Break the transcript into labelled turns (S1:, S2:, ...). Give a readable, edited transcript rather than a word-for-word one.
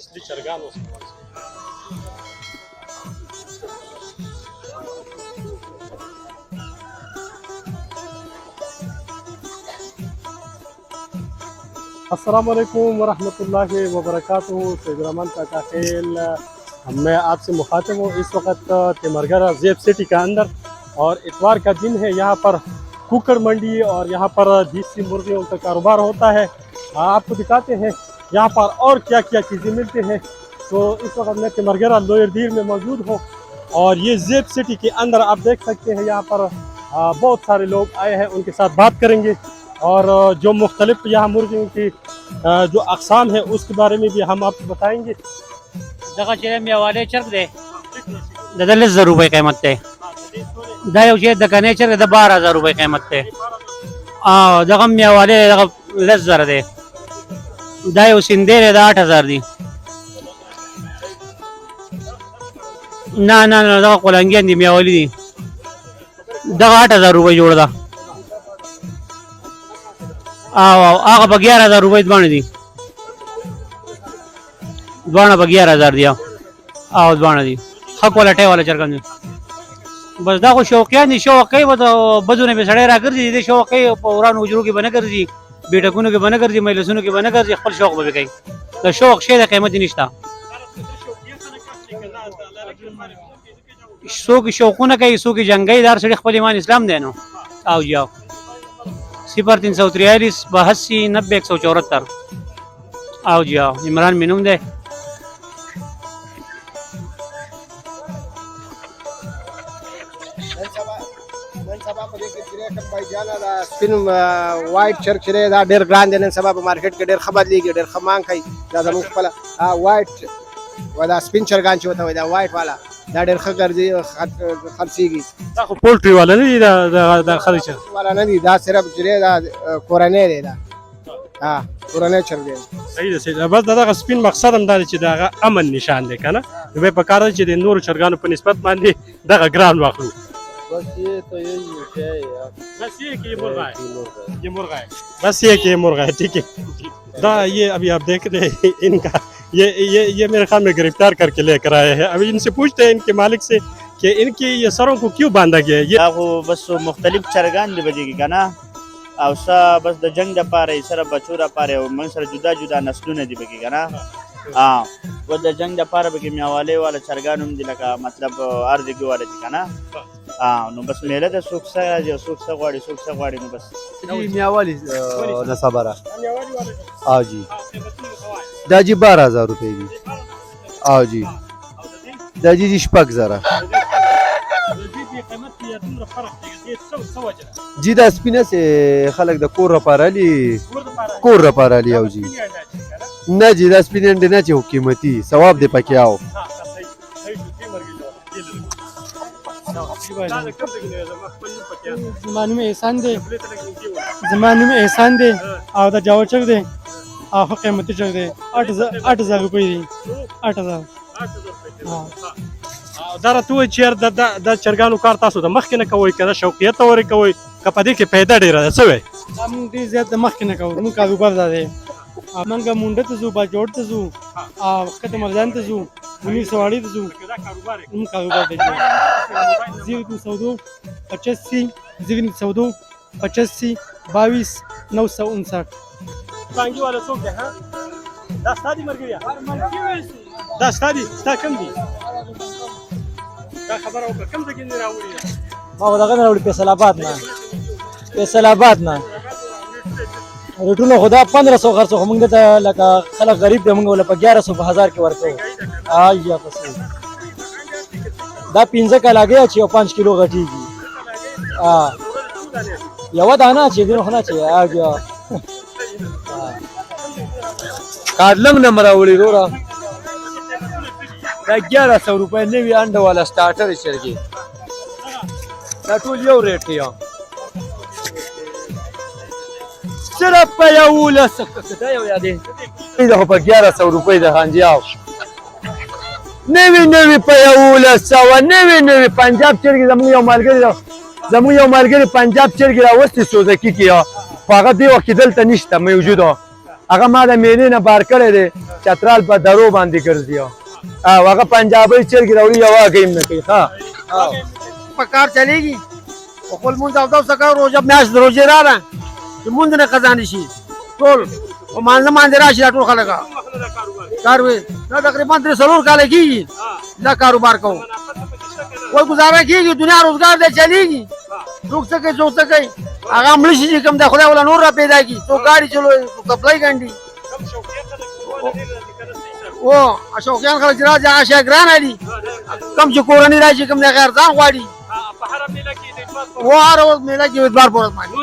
S1: اصلي چرګان اوس अस्सलाम वालेकुम वरहमतुल्लाहि वबरकातुहू। सैयद रहमान काका खेल, मैं आपसे मुखातिब हूँ इस वक्त तिमरगरा ज़ेब सिटी के अंदर, और इतवार का दिन है। यहाँ पर कुकर मंडी और यहाँ पर देसी मुर्गियों का कारोबार होता है। आपको दिखाते हैं यहाँ पर और क्या क्या चीज़ें मिलती हैं। तो इस वक्त मैं तिमरगरा लोयर डील में मौजूद हूँ, और ये ज़ेब सिटी के अंदर आप देख सकते हैं यहाँ पर बहुत सारे लोग आए हैं, उनके साथ बात करेंगे और जो मुख्तलिफ यहाँ मुर्गियों की जो अक़साम है उसके बारे में भी हम आपको बताएंगे।
S2: دغه چې میواله چرګ دی د 10000 روپۍ قیمت دی. دا یو چې د کنه چرګ د 12000 روپۍ قیمت دی. دغه میواله دغه 10000 دی. دا یو سندې د 8000 دی. نه دغه قلنګین دی میوالی دی. دغه 8000 روپۍ جوړ ده. هغه په 11000 روپۍ باندې دي. دوانه په 11000 دی. او دوانه دي ښه کوالټۍ والا چرګان دي. بس دا خو شوقیان دي، شوق کوي به د بدونه به سړی راګرځي. د شوق کوي په ورانو حجرو کې به نه ګرځي، بیټکونو کې به نه ګرځي، مجلسونو کې به نه ګرځي، خپل شوق به کوي. د شوق شی د قیمت نشته. څوک شوقونه کوي، څوک جنګي دار سړي خپل ایمان اسلام دی نو. او جاو 0343 82 90 174. او جاو عمران مینوم دی.
S3: سپین وایټ چرګ چې دا ډېر ګران دی. نن سبا په مارکیټ کې ډېر ښه بدلېږي، ډېر ښه مانګ کوي. دا زموږ خپله وایټ و دا سپین چرګان چې ورته وایي دا وایټ والا دا ډېر ښه ګرځي، خرڅېږي.
S1: دا خو پولټري والا نه دي، دا خري چرګ
S3: والا نه دي، دا صرف چې دی دا کورنی دی. دا کورنی چرګ دی.
S1: صحیح ده صحیح ده. بس دغه سپین مقصد هم دا دی چې دغه امن نشان دی که نه. نو بیا پکار ده چې د نورو چرګانو په نسبت باندې دغه ګران واخلو.
S4: बस ये तो यही है यार.
S1: बस ये कि ये मुर्गा है, ये मुर्गा है, बस ये कि ये मुर्गा है. ठीक है. दा ये अभी आप देख रहे हैं इनका ये मेरे ख्याल में गिरफ्तार करके लेकर आए हैं. अभी इनसे पूछते हैं इनके मालिक से कि इनकी ये सरों को क्यों बांधा गया है. ये
S5: बस मुख्तलिफ चरगान دی بجېږي که نه، او څه بس د جنګ دپاره یې سره بچو دپاره او موږ سره جدا جدا نسلونه دي پکې که نه. و د جنګ دپاره پکې میوالې والا چرګان هم دي، لکه مطلب ارزګي والا دي که نه. نو بس میله د څوک څه راځي او څوک څه غواړي، څوک څه غواړي. نو بس
S4: میاوالی نصبره. हाँ जी दाजी 12000 रुपये की. हाँ जी दाजी जी شپږ زره. जी دا سپینه سه خلک د کور لپاره لي، کور لپاره لي. او جی نه جی دا سپینه نه چې قیمتي ثواب دی پکې. او
S6: زما نوم احسان دی. زما نوم احسان دی او دا جاوه چرګ دی او ښه قیمتي چرګ دی. 8000 روپۍ دی. 8000.
S1: دا راته وایي چې د چرګانو کار تاسو د مخکې نه کوئ که د شوقیت ته ورې کوئ که په دې کې پیدا ډېره ده څه وایي؟
S6: دا مونږ ډېر زیات د مخکې نه کوو. زموږ کاروبار دا دی. مونږ مونډه ته ځو، باجوړ ته ځو، او ښکته مرزان ته ځو، منیر سواړي ته ځو. زموږ کاروبار دی. 0314 85 0314 85 22 959.
S1: بانګي والا څوک دی؟ دا ستا دي ملګريه؟ دا ستا دي؟ ستا کوم دي؟ دا خبره وکړه کوم ځای کې دې راوړي ده؟
S6: ما خو دغه نه راوړي، فیصل آباد نه. فیصل آباد نه ریټونه خو دا 1500 خرڅو، خو موږ دلته لکه خلک غریب دی، موږ له په 1100 په 1000 کې ورکوو. یا پسې دا 15 کلاګۍ چې 5 کیلو غټېږي. یوه دانه چې دینو خو نه چې
S4: کارلنګ نه راوړي وروره. دا 1100 روپۍ نوي انډه والا سټارټر چرګې. دا ټول یو ریټ دی. صرف په 1100 دا یو یادې دا خو په 1100 روپۍ د خانجیاو نوي په 1100 نوي پنجاب چرګې. زموږ یو ملګري پنجاب چرګې راوستې سوزکي کې، خو هغه دې وخت کې دلته نشته موجوده. هغه ما د مینې نه بار کړی دی چترال په درو باندې ګرځي او هغه پنجابي چرګې راوړي یو هغه هم نه کوي ښه
S3: په کار چلیږي خپل مونږ او تاسو کار روزه میاشت روزه راغله چې مونږ نه خزانه شي ټول او مانځه باندې راشي ټول خلک کار وي دا تقریبا 3 کال کېږي دا کاروبار کوم کوئی گزاره کېږي دنیا روزګار دی چلیږي څوک څه کوي څوک څه کوي هغه مړه شي چې کوم د خدای ولا نور را پیدا کړي څوک ګاډي چلوي څوک کپړای ګنډي او شوقیان خلک چې راځي هغه شی ګرانه دي کم چې کورنۍ راشي کوم د غیر ځان غواړي
S1: په هر میله کې د اتوار
S3: و هر ورځ میله کې اتبار پورت باندې